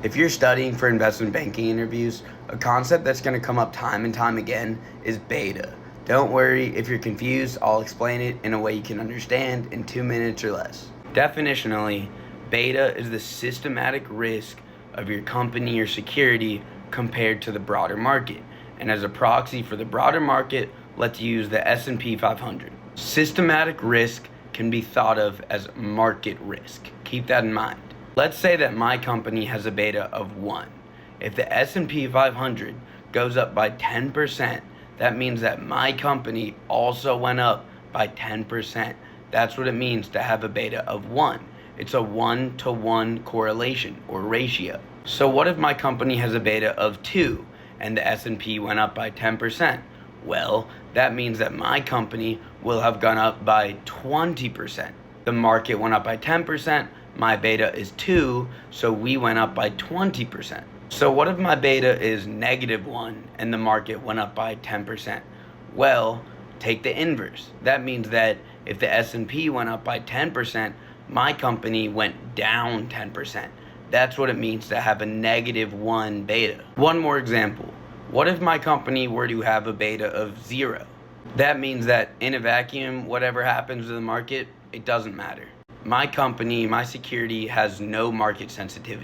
If you're studying for investment banking interviews, a concept that's going to come up time and time again is beta. Don't worry if you're confused, I'll explain it in a way you can understand in 2 minutes or less. Definitionally, beta is the systematic risk of your company or security compared to the broader market. And as a proxy for the broader market, let's use the S&P 500. Systematic risk can be thought of as market risk. Keep that in mind. Let's say that my company has a beta of 1. If the S&P 500 goes up by 10%, that means that my company also went up by 10%. That's what it means to have a beta of 1. It's a 1-to-1 correlation or ratio. So what if my company has a beta of 2 and the S&P went up by 10%? Well, that means that my company will have gone up by 20%. The market went up by 10%, my beta is 2, so we went up by 20%. So what if my beta is -1 and the market went up by 10%? Well, take the inverse. That means that if the S&P went up by 10%, my company went down 10%. That's what it means to have a -1 beta. One more example. What if my company were to have a beta of 0? That means that in a vacuum, whatever happens to the market, it doesn't matter. My company, my security has no market sensitivity.